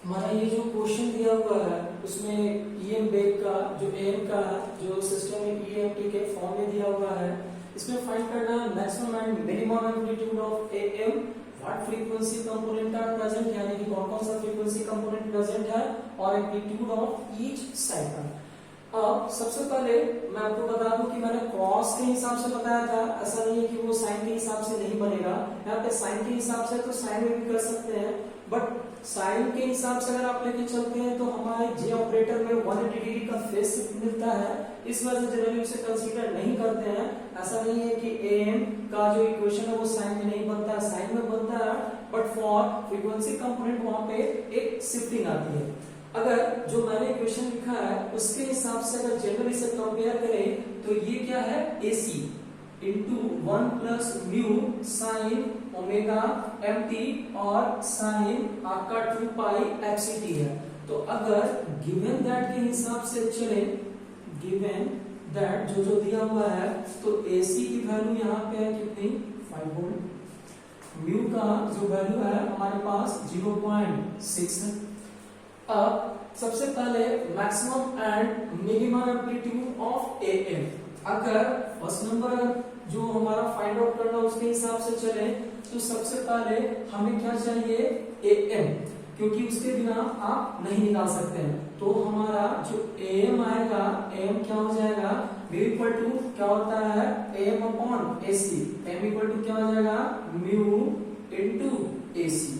हमारा ये जो क्वेश्चन दिया हुआ है उसमें ईएम बेग का जो एम का जो सिस्टम में ईएमटी के फॉर्म में दिया हुआ है, इसमें फाइंड करना है maximum and minimum amplitude of AM, what frequency component are present, यानी कि कौन कौन सा फ्रीक्वेंसी कंपोनेंट प्रेजेंट है और एम्पलीट्यूड ऑफ ईच साइकिल। अब सबसे पहले मैं आपको बता दूं कि मैंने कॉस के हिसाब से बताया था, ऐसा नहीं है कि वो साइन के हिसाब से नहीं बनेगा। यहाँ पे साइन के हिसाब से तो साइन में भी कर सकते हैं, बट साइन के हिसाब से अगर आप लेके चलते हैं तो हमारे जे ऑपरेटर में 180 डिग्री का फेस शिफ्ट मिलता है, इस वजह से जनरली उसे कंसीडर नहीं करते हैं। ऐसा नहीं है कि एम का जो इक्वेशन है वो साइन में नहीं बनता है, साइन में बनता है, बट फॉर फ्रीक्वेंसी कंपोनेंट वहां पे एक शिफ्टिंग आती है। अगर जो मैंने इक्वेशन लिखा है उसके हिसाब से अगर जनरली से कंपेयर करें तो ये क्या है, AC into 1 plus mu sine omega mt और साइन आपका 2 पाई fct है। तो अगर गिवन दैट के हिसाब से चले, गिवन दैट जो दिया हुआ है, तो AC की वैल्यू यहाँ पे है कितनी, 5 वोल्ट, म्यू का जो वैल्यू है हमारे पास 0.6 है। अब सबसे पहले maximum and minimum amplitude of am, अगर फर्स्ट नंबर जो हमारा फाइंड आउट करना उसके हिसाब से चले तो सबसे पहले हमें क्या चाहिए, एएम, क्योंकि उसके बिना आप नहीं निकाल सकते हैं। तो हमारा जो एएम आएगा, एम क्या हो जाएगा, म्यू इक्वल टू क्या होता है, M upon AC, M equal to क्या हो जाएगा, म्यू इनटू एसी।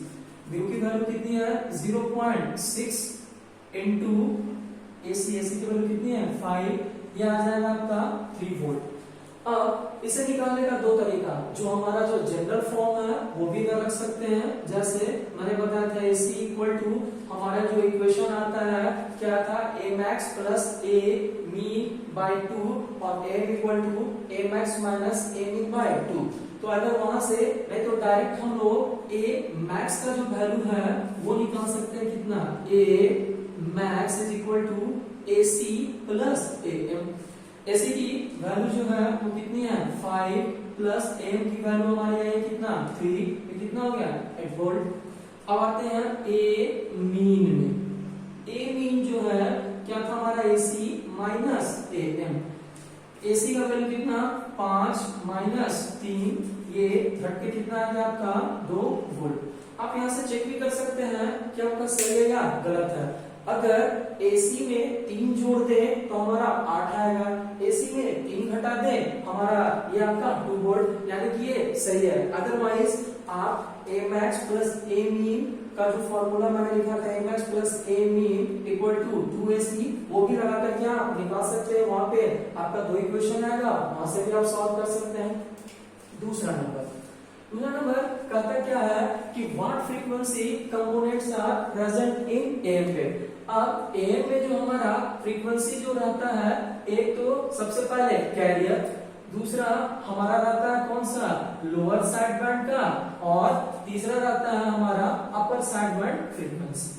म्यू की वैल्यू कितनी है, 0.6 इंटू एसी, एसी की वैल्यू कितनी है, 5, ये आ जाएगा आपका 3 वोल्ट। अब इसे निकालने का दो तरीका, जो हमारा जो जनरल फॉर्म है वो भी कर रख सकते हैं, जैसे मैंने बताया था एसी इक्वल टू हमारा जो इक्वेशन आता है क्या था, A max plus A min by 2 और M equal to A max minus A min by 2। तो अगर वहां से नहीं तो डायरेक्ट हम लोग ए मैक्स का जो वैल्यू है वो निकाल सकते हैं, कितना, A max is equal to A C plus A M. AC की वैल्यू जो है वो कितनी है, 5 प्लस एम की वैल्यू हमारी आई कितना, 3, ये कितना हो गया, 8 वोल्ट। अब आते हैं ए मीन में, ए मीन जो है क्या था हमारा, AC minus A M. AC का वैल्यू कितना, 5 माइनस 3, ये घट के कितना आ गया आपका, 2 वोल्ट। आप यहाँ से चेक भी कर सकते हैं कि आपका सही है या गलत है। अगर AC में 3 जोड़ दे तो हमारा 8 आएगा, AC में 3 घटा दे हमारा ये आपका 2 वोल्ट, यानी कि ये सही है। अदरवाइज आप A max plus A mean का जो फॉर्मूला मैंने लिखा था, A max plus A mean equal to 2AC, वो भी लगा करके आप निकाल सकते हैं। वहां पे आपका 2 इक्वेशन आएगा, वहां से भी आप सॉल्व कर सकते हैं। दूसरा नंबर कहता क्या है कि what frequency components are present in M पे। अब एम में जो हमारा फ्रीक्वेंसी जो रहता है, एक तो सबसे पहले कैरियर, दूसरा हमारा रहता है कौन सा, लोअर साइड बैंड का, और तीसरा रहता है हमारा अपर साइड बैंड फ्रीक्वेंसी।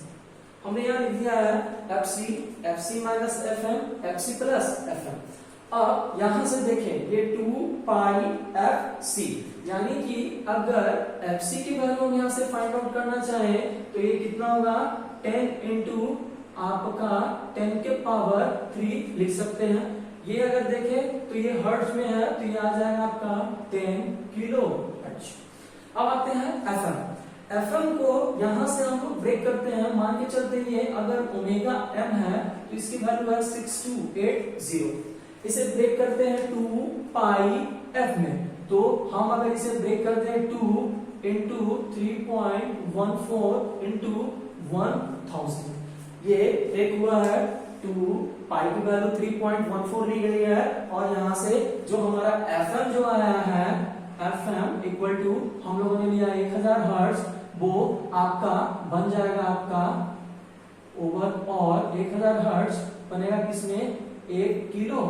हमने यहाँ लिख दिया है FC, FC minus FM, FC plus FM. अब यहां से देखें ये 2 पाई एफ सी, यानी कि अगर एफ सी की वैल्यू हम यहां से फाइंड आउट करना चाहें तो ये कितना होगा, 10 इंटू आपका 10 के पावर 3 लिख सकते हैं। ये अगर देखें तो ये हर्ट्ज में है तो ये आ जाएगा आपका 10 किलो हर्ट्ज। अब आते हैं एफएम। एफएम को यहां से हम लोग ब्रेक करते हैं, मान के चलते हैं अगर ओमेगा एम है तो इसकी वैल्यू है 6280। इसे ब्रेक करते हैं 2 पाई एफ में, तो हम अगर इसे ब्रेक करते हैं 2 इंटू 3.14 इंटू 1000, ये ब्रेक हुआ है 2 पाई की वैल्यू 3.14 ली गई है, और यहां से जो हमारा एफएम जो आया है, एफएम इक्वल टू हम लोगों ने लिया 1000 हर्ट्ज, वो आपका बन जाएगा आपका ओवर, और 1000 हर्ट्ज बनेगा किसमें, 1 किलो।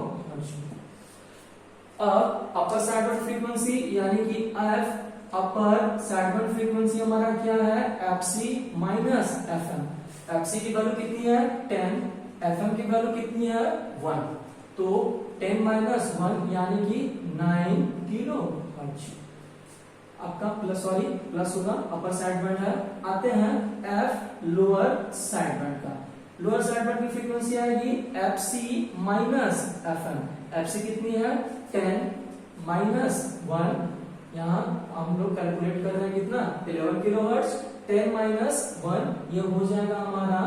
अब अपर साइड बैंड फ्रीक्वेंसी यानी कि F upper side band frequency हमारा क्या है, एफसी माइनस एफएम। एफसी की वैल्यू कितनी है, 10, एफएम की वैल्यू कितनी है, 1, तो 10 माइनस 1 यानी कि 9 किलो हर्ट्ज। आपका प्लस होगा, अपर साइड बैंड है। आते हैं एफ लोअर साइड बैंड का। लोअर साइड बैंड की फ्रीक्वेंसी आएगी F C minus F M. F C कितनी है 10 माइनस 1, यहाँ हम लोग कैलकुलेट कर रहे हैं कितना 11 किलोहर्ट्ज। 10 माइनस 1 ये हो जाएगा हमारा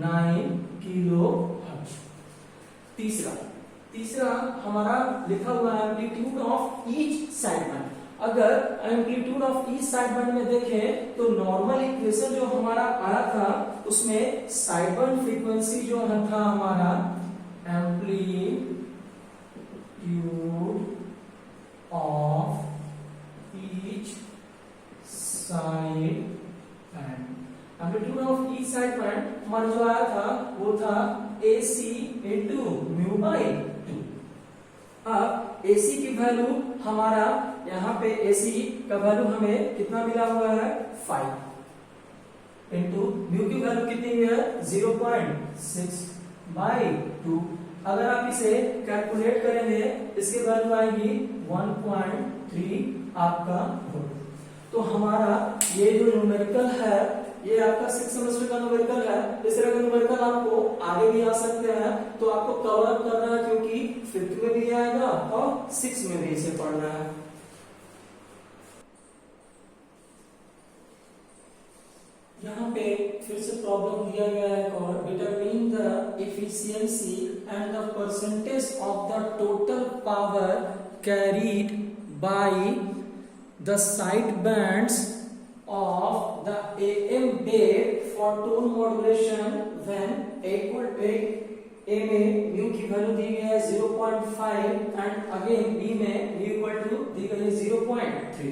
9 किलोहर्ट्ज। तीसरा हमारा लिखा हुआ है amplitude of each side band. अगर amplitude of each side band में देखें तो नॉर्मल इक्वेशन जो हमारा आया था उसमें साइड बैंड फ्रीक्वेंसी जो था हमारा amplitude of each side band, amplitude of each side band हमारा जो आया था वो था AC इंटू म्यू बाई 2। अब AC की वैल्यू हमारा यहाँ पे AC का वैल्यू हमें कितना मिला हुआ है 5 इंटू म्यू की वैल्यू कितनी है 0.6 बाई 2। अगर आप इसे कैलकुलेट करेंगे इसकी वैल्यू आएगी 1.3 आपका वोल्ट। तो हमारा ये जो न्यूमेरिकल है ये आपका 6 सेमेस्टर का न्यूमेरिकल है। इस तरह का न्यूमेरिकल आपको आगे भी आ सकते हैं, तो आपको कवर अप करना है क्योंकि 5th में भी आएगा और 6 में भी इसे पढ़ना है। यहाँ पे फिर से प्रॉब्लम दिया गया है और determine the efficiency and the percentage of the total power carried by the side bands of the AM wave for tone modulation when equal to A में म्यू की वैल्यू दी गई है 0.5 एंड अगेन B में mu equal to the गई है 0.3।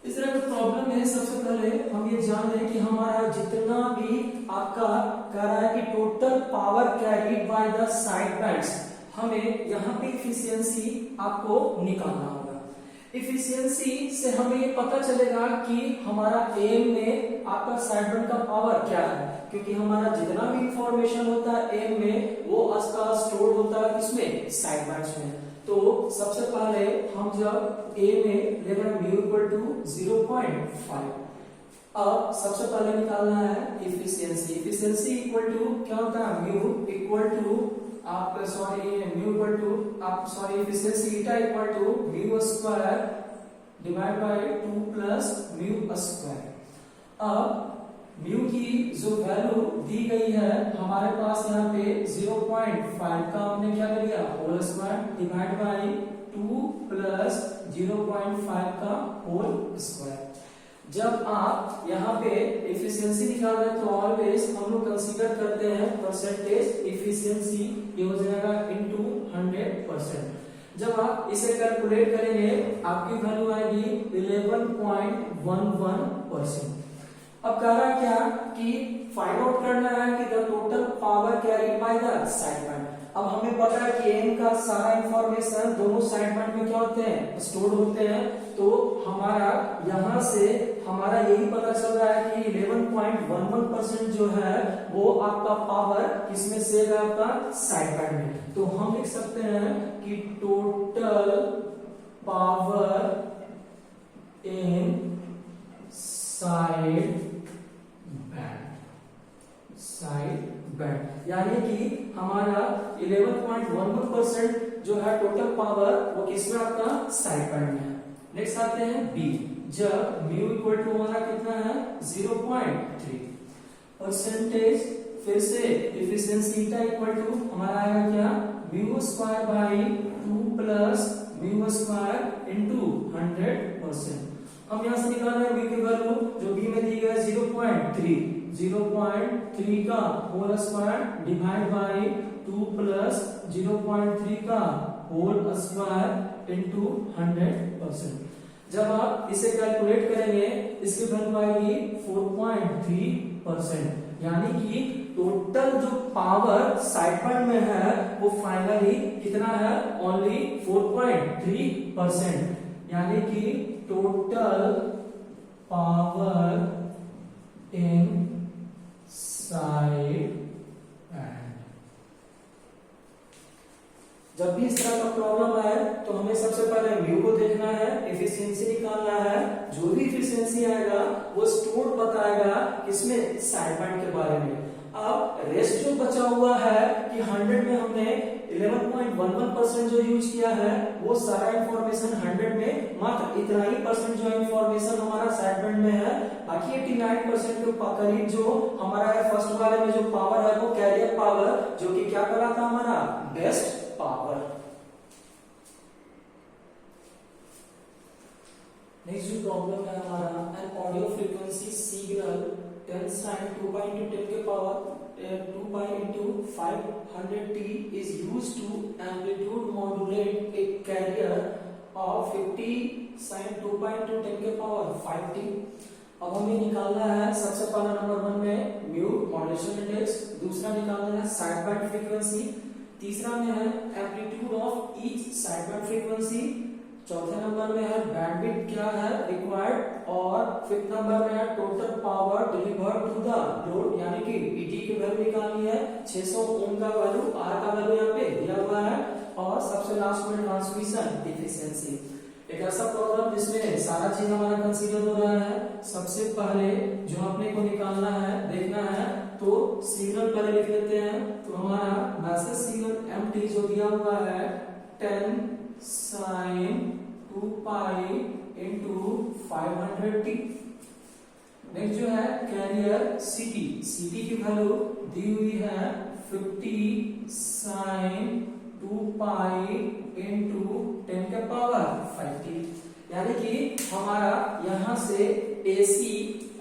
इस तरह का प्रॉब्लम है। सबसे पहले हम ये जान लें कि हमारा जितना भी आपका कह रहा है कि total power carried by the side bands, हमें यहाँ पे इफिशियंसी आपको निकालना होगा। इफिशियंसी से हमें ये पता चलेगा कि हमारा एम में आपका साइड बैंड का पावर क्या है, क्योंकि हमारा जितना भी इंफॉर्मेशन होता है एम में वो आपका स्टोर होता है किसमें साइड बैंड्स में। तो सबसे पहले हम जब ए में ले रहे हैं म्यू इक्वल टू 0.5, अब सबसे पहले निकालना है इफिशियंसी। इफिशियंसी इक्वल टू क्या होता है म्यू इक्वल टू आप mu equal to efficiency eta equal to mu square divide by 2 plus mu square. अब म्यू की जो वैल्यू दी गई है हमारे पास यहाँ पे 0.5 का हमने क्या कर लिया whole square divide by 2 plus 0.5 का होल स्क्वायर। जब आप यहाँ पे एफिशिएंसी निकाल रहे हैं तो ऑलवेज हम लोग कंसीडर करते हैं परसेंटेज एफिशिएंसी, ये हो जाएगा इनटू 100%। जब आप इसे कैलकुलेट करेंगे आपकी वैल्यू आएगी 11.11%। अब कह रहा क्या कि फाइंड आउट करना है कि the total power carried by the side band. अब हमें पता है कि एम का सारा इंफॉर्मेशन दोनों साइड बैंड में क्या होते हैं स्टोर होते हैं, तो हमारा यहाँ से हमारा यही पता चल रहा है कि 11.11% जो है वो आपका पावर किसमें सेव है आपका साइड बैंड में। तो हम लिख सकते हैं कि total power in side band, यानी कि हमारा 11.11% जो है टोटल पावर वो किसमें आपका साइड बैंड में है। नेक्स्ट आते हैं बी, जब म्यू इक्वल टू हमारा कितना है 0.3 परसेंटेज, फिर से एफिशिएंसी ईटा इक्वल टू हमारा आएगा क्या mu square by 2 plus mu square into 100%। हम यहां से निकाल रहे हैं म्यू की वैल्यू जो बी में दी गई है 0.3 का whole square divide by 2 plus 0.3 का होल स्क्वायर इनटू 100%। जब आप इसे कैलकुलेट करेंगे इसकी वैल्यू आएगी 4.3%, यानी कि टोटल जो पावर साइड बैंड में है वो फाइनली कितना है ओनली 4.3%, यानी कि total power in side band. जब भी इस तरह का प्रॉब्लम आए तो हमें सबसे पहले म्यू को देखना है, एफिशिएंसी निकालना है जो भी इफिशियंसी आएगा वो स्टोर्ड बताएगा किसमें, साइड बैंड के बारे में। अब रेस्ट जो बचा हुआ है कि 100 में हमने 11.11% जो यूज किया है, वो सारा इंफॉर्मेशन 100 में मात्र इतना ही परसेंट जो इंफॉर्मेशन हमारा साइड बैंड में है, बाकी 89% के करीब जो हमारा है फर्स्ट वाले में जो पावर है वो कैरियर पावर, जो कि क्या कहलाता है हमारा, बेस्ट पावर। नेक्स्ट जो प्रॉब्लम है हमारा, an audio frequency signal 10 sin 2 pi into 10 के power 2 pi into 500t is used to amplitude modulate a carrier of 50 sin 2 pi into 10 के पावर 5t। अब हमें निकालना है सबसे पहला नंबर 1 में म्यू मॉड्यूलेशन इंडेक्स, दूसरा निकालना है साइड बैंड फ्रीक्वेंसी, तीसरा में है amplitude of each side band frequency, चौथे नंबर में है बैंडविड्थ क्या है रिक्वायर्ड, और फिफ्थ नंबर में है total power delivered to the load, यानी कि पीटी की वैल्यू निकालनी है, 600 ओम का वैल्यू, आर का वैल्यू यहाँ पे दिया हुआ है, और सबसे लास्ट में ट्रांसमिशन एफिशिएंसी। एक ऐसा प्रॉब्लम जिसमें सारा चीज हमारा कंसीडर हो रहा है। सबसे पहले जो अपने को निकालना है, देखना है, तो सिग्नल पहले लिख लेते हैं। तो हमारा मैसेज सिग्नल एमटी जो दिया हुआ है 10 sin 2 pi into 500t। Next जो है कैरियर सीटी, सीटी की वैल्यू दी हुई है 50 sin 2 pi into 10 के पावर 5t, यानी कि हमारा यहाँ से AC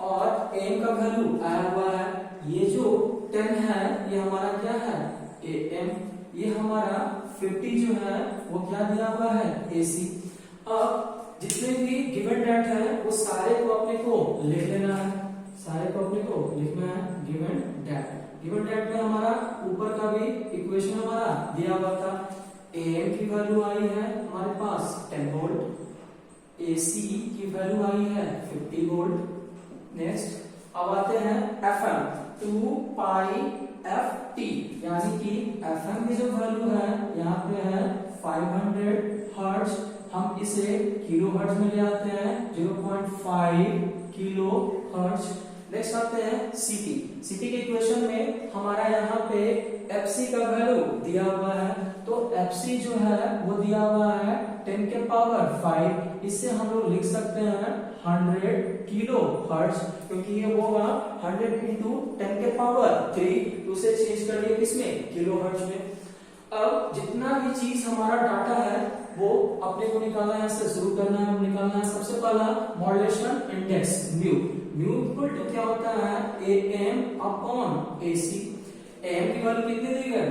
और AM का वैल्यू आया हुआ है। ये जो 10 है ये हमारा क्या है, AM, ये हमारा 50 जो है वो क्या दिया हुआ है, AC। अब जितने भी गिवन डेट है वो सारे को अपने को लिख लेना है, सारे को अपने को लिखना है गिवन डेट। गिवन डेट में हमारा ऊपर का भी इक्वेशन हमारा दिया हुआ था। AM की वैल्यू आई है हमारे पास 10 वोल्ट, AC की वैल्यू आई है 50 वोल्ट। नेक्स्ट अब आते हैं FM 2 pi FT, यानी कि FM की जो वैल्यू है यहाँ पे है 500 हर्ट्ज, हम इसे किलो हर्ट्ज में ले आते हैं 0.5 किलो हर्ट्ज। नेक्स्ट आते हैं सीटी, सीटी के इक्वेशन में हमारा यहाँ पे एफसी का वैल्यू दिया हुआ है, तो एफसी जो है वो दिया हुआ है 10 के पावर 5, इससे हम लोग लिख सकते हैं 100 किलो हर्ट्ज, क्योंकि ये होगा 100 इंटू 10 के पावर 3, तो उसे चेंज कर दिया किसमें, किलो हर्ट्ज में। अब जितना भी चीज हमारा डाटा है वो अपने को निकालना है, इससे शुरू करना है, निकालना है सबसे पहला modulation index mu. Mu equal to क्या होता है, AM अपॉन AC। AM की वैल्यू कितनी दी गई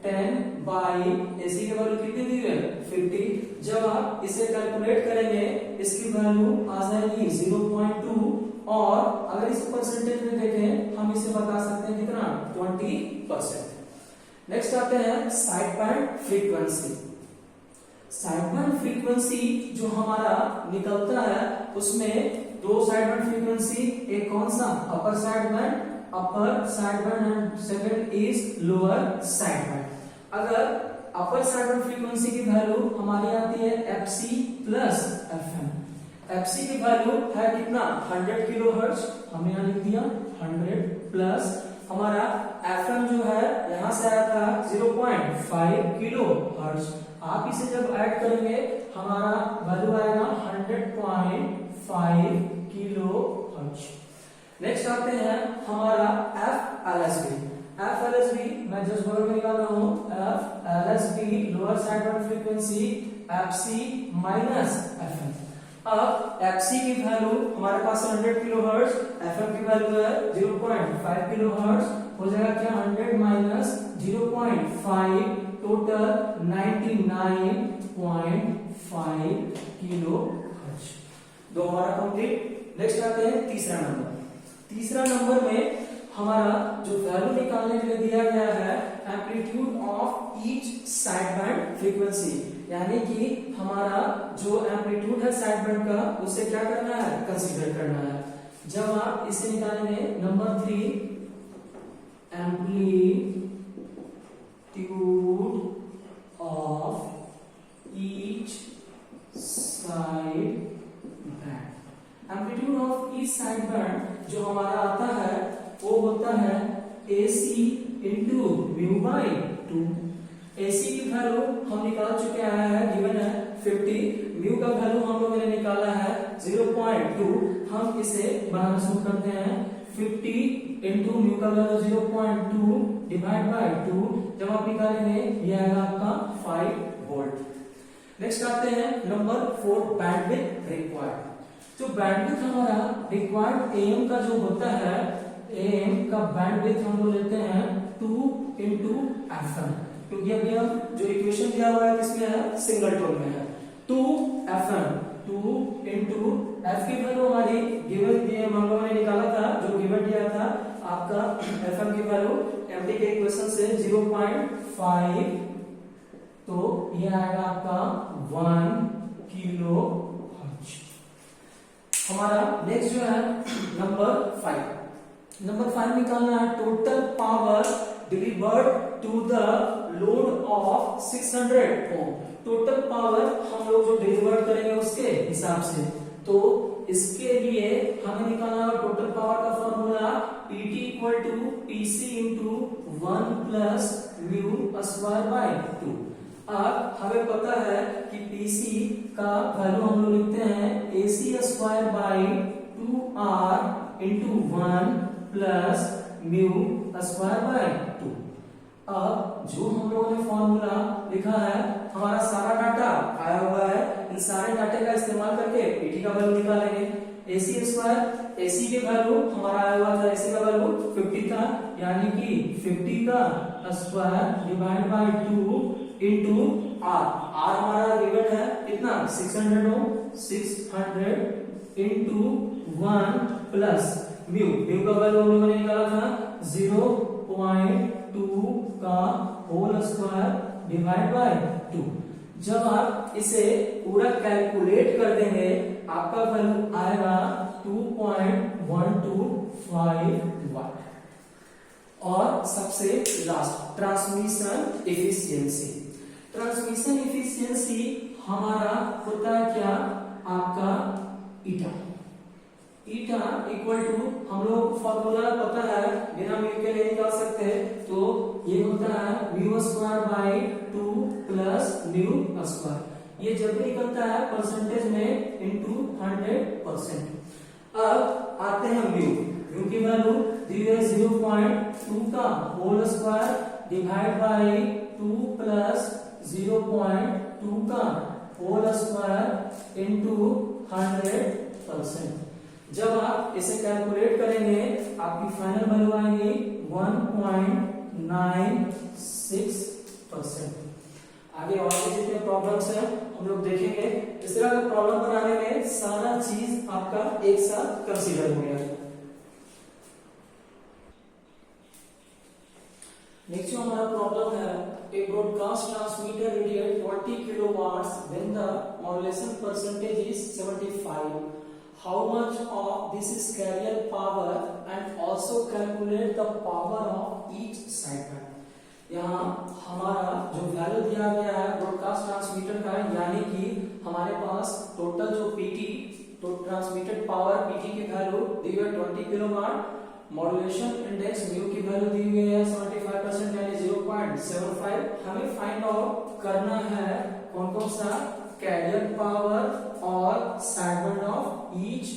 10 बाई AC की वैल्यू कितनी दी गई 50। जब आप इसे कैलकुलेट करेंगे इसकी वैल्यू आ जाएगी 0.2, और अगर इसे परसेंटेज में देखें हम इसे बता सकते हैं कितना, 20%। नेक्स्ट आते हैं side band frequency. Side band frequency जो हमारा निकलता है उसमें दो साइड बैंड फ्रीक्वेंसी, एक कौन सा, upper side band and second is lower side band. अगर अपर साइड बैंड फ्रीक्वेंसी की वैल्यू हमारी आती है FC प्लस FM। FC की वैल्यू है कितना, 100 किलो हर्ट्ज, हमने यहाँ लिख दिया 100 प्लस हमारा FM जो है यहाँ से आया था 0.5 किलो हर्ट्ज। आप इसे जब ऐड करेंगे हमारा वैल्यू आएगा 100.5 किलो हर्ट्ज। नेक्स्ट आते हैं हमारा FLSB। FLSB मैं जस्ट बगल में निकाल रहा हूँ, FLSB lower side band frequency FC minus FM। अब FC की वैल्यू हमारे पास 100 किलो हर्ट्ज, FM की वैल्यू है 0.5 किलो हर्ट्ज, हो जाएगा क्या 100 माइनस 0.5, टोटल 99.5 किलो हर्ट्ज। दो हमारा कंप्लीट। नेक्स्ट आते हैं तीसरा नंबर। तीसरा नंबर में हमारा जो वैल्यू निकालने के लिए दिया गया है amplitude of each side band frequency, यानी कि हमारा जो एम्पलीट्यूड है साइड बैंड का उसे क्या करना है, कंसीडर करना है। जब आप इसे निकालेंगे number 3, amplitude of each side band, होता है AC into mu by 2। AC की वैल्यू हम निकाल चुके हैं, गिवन है 50, म्यू का वैल्यू हम लोगों ने निकाला है 0.2। हम इसे बनाना शुरू करते हैं, 50 इंटू म्यू का वैल्यू 0.2 डिवाइड बाय 2, जब आप निकालेंगे ये आएगा आपका 5 वोल्ट। नेक्स्ट आते हैं नंबर 4, बैंडविड्थ रिक्वायर्ड। जो बैंडविड्थ हमारा रिक्वायर्ड एएम का जो होता है, एएम का बैंडविड्थ हम लोग लेते हैं 2 इंटू एफएम, क्योंकि अभी हम जो इक्वेशन दिया हुआ है किसमें है, सिंगल टोन में है। 2 एफएम, 2 इंटू एफ की वैल्यू हमारी गिवन दिए, हम लोगों ने निकाला था, जो गिवन दिया था आपका एफएम की वैल्यू एमडी के इक्वेशन से 0.5, तो ये आएगा आपका 1 किलो हर्ट्ज। हमारा नेक्स्ट जो है नंबर 5 निकालना है, total power delivered to the load of 600 ohm. Total power हम लोग जो डिलीवर करेंगे उसके हिसाब से, तो इसके लिए हमें निकालना है टोटल पावर का formula PT equal to PC into 1 plus mu square by 2। अब हमें पता है कि PC का वैल्यू हम लोग लिखते हैं AC square by 2R into 1 plus mu square by 2। अब जो हम लोगों ने फॉर्मूला लिखा है, हमारा सारा डाटा आया हुआ है, इन सारे डाटे का इस्तेमाल करके PT का वैल्यू निकालेंगे। AC स्क्वायर, AC के वैल्यू हमारा आया हुआ था, AC का वैल्यू 50 था, यानी कि 50 का square divide by 2 into R। R हमारा गिवन है कितना, 600 ओम, 600 इंटू 1 प्लस म्यू का वैल्यू हम लोगों ने निकाला था 0.2 का होल स्क्वायर डिवाइड बाय 2। जब आप इसे पूरा कैलकुलेट कर देंगे, आपका वैल्यू आएगा 2.125 वाट। और सबसे last, transmission efficiency. Transmission efficiency हमारा होता है क्या, आपका ईटा इक्वल टू, हम लोग को फॉर्मूला पता है, बिना म्यू के लिए निकाल सकते हैं, तो ये होता है mu square by 2 plus mu square. ये जब भी निकलता है परसेंटेज में इंटू 100%। अब आते हैं म्यू की वैल्यू दी है 0.2 का whole square divide by 2 plus 0.2 का होल स्क्वायर इंटू 100%। जब आप इसे कैलकुलेट करेंगे, आपकी फाइनल वैल्यू आएगी 1.96%। आगे और भी जितने प्रॉब्लम्स हैं हम लोग देखेंगे। इस तरह का प्रॉब्लम बनाने में सारा चीज आपका एक साथ कंसीडर हो गया। नेक्स्ट जो हमारा प्रॉब्लम है, a broadcast transmitter radiates 20 kilowatts when the modulation percentage is 75. How much of this is carrier power and also calculate the power of each sideband. यहाँ हमारा जो वैल्यू दिया गया है ब्रॉडकास्ट ट्रांसमीटर का, यानी कि हमारे पास टोटल जो PT, तो ट्रांसमिटेड पावर PT की वैल्यू दी हुई है 20 किलोवाट, मॉड्यूलेशन इंडेक्स म्यू की वैल्यू दी हुई है 75% यानी 0.75। हमें फाइंड आउट करना है कौन कौन सा, कैरियर पावर और साइडबैंड ऑफ ईच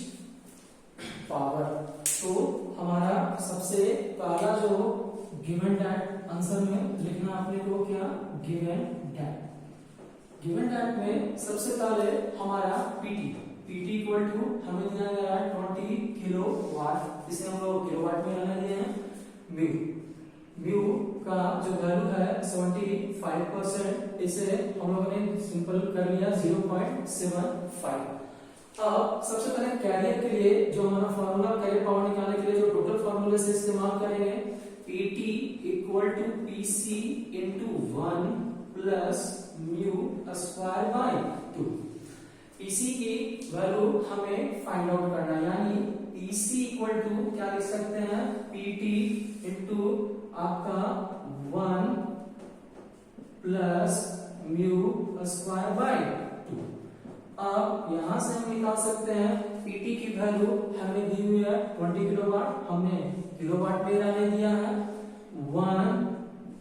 पावर। तो हमारा सबसे पहला जो गिवन डैट, आंसर में लिखना अपने को क्या, गिवन डैट में सबसे पहले हमारा PT इक्वल टू हमें दिया गया है 20 किलोवाट, इसे हम लोग किलोवाट में लेना दिए हैं। म्यू का जो वैल्यू है 75%, इसे हम लोगों ने सिंपल कर लिया 0.75। अब सबसे पहले कैरियर के लिए जो हमारा फॉर्मूला, कैरियर पावर निकालने के लिए जो टोटल फॉर्मूले से इस्तेमाल करेंगे, PT equal to PC into 1 plus mu square by 2। PC की वैल्यू हमें फाइंड आउट करना है, यानी PC इक्वल टू क्या लिख सकते हैं, PT इंटू आपका 1 प्लस म्यू स्क्वायर बाय 2। अब यहां से हम निकाल सकते हैं PT की वैल्यू हमें दी हुई है 20 किलोवाट, हमने किलोवाट मेरा ने दिया है 1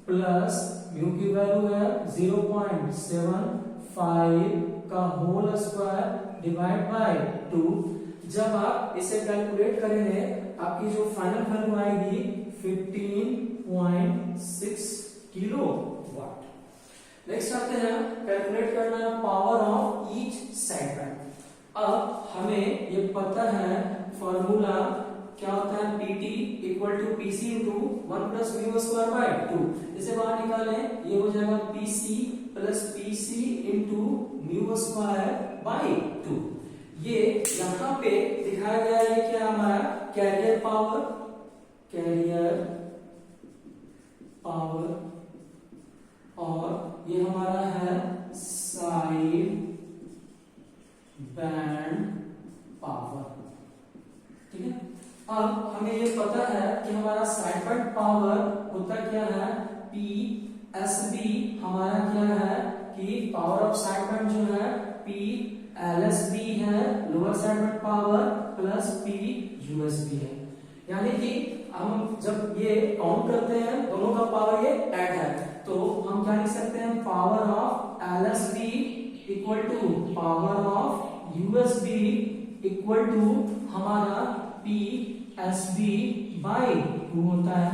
प्लस म्यू की वैल्यू है 0.75 का होल स्क्वायर डिवाइड बाय 2। जब आप इसे कैलकुलेट करेंगे आपकी जो फाइनल वैल्यू आएगी 15.6 किलोवाट। नेक्स्ट आते हैं कैलकुलेट करना है पावर ऑफ ईच सेगमेंट। अब हमें ये पता है फॉर्मूला क्या होता है, PT equal to PC into 1 plus mu square by 2। इसे बाहर निकालें, ये हो जाएगा PC plus PC into mu square by 2। ये यहाँ पे दिखाया गया है क्या हमारा कैरियर पावर और ये हमारा है साइड बैंड पावर। ठीक है, अब हमें ये पता है कि हमारा साइड बैंड पावर होता क्या है, PSB हमारा क्या है कि पावर ऑफ साइड बैंड जो है PLSB है lower side band power plus PUSB है। यानी कि हम जब ये काउंट करते हैं दोनों का पावर ये ऐड है तो हम क्या लिख सकते हैं, power of LSB equal to power of USB equal to हमारा PSB बाय 2 होता है।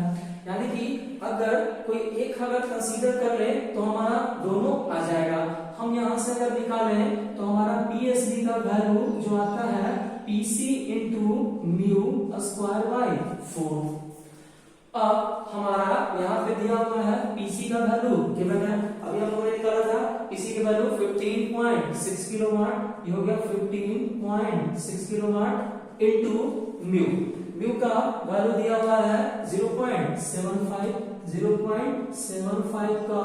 यानी कि अगर कोई एक अगर कंसीडर कर ले तो हमारा दोनों आ जाएगा। हम यहां से अगर निकालें तो हमारा PSB का वैल्यू जो आता है PC into mu square bye 4। अब हमारा यहाँ पे दिया हुआ है PC का वैल्यू गिवन है, अभी हम लोगों ने निकाला था PC की वैल्यू 15.6 किलोवाट, ये हो गया 15.6 किलोवाट इनटू म्यू का वैल्यू दिया हुआ है 0.75 का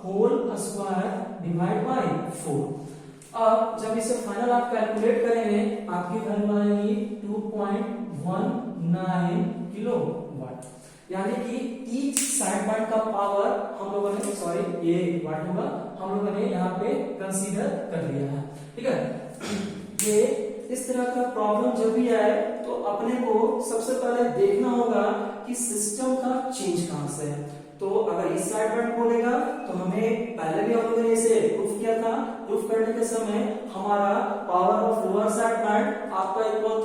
होल स्क्वायर डिवाइड बाय 4। अब जब इसे फाइनल आप कैलकुलेट करेंगे आपकी वैल्यू आएगी 2.19 किलोवाट। यानी कि ईच साइड बैंड का पावर हम लोगों ने ये वाट होगा हम लोगों ने यहाँ पे कंसीडर कर लिया है। ठीक है, ये इस तरह का प्रॉब्लम जब भी आए तो अपने को सबसे पहले देखना होगा कि सिस्टम का चेंज कहां से है। तो अगर इस साइड बैंड बोलेगा तो हमें पहले भी हम लोगों ने इसे प्रूफ किया था, प्रूफ करने के समय हमारा power of lower side band आपका इक्वल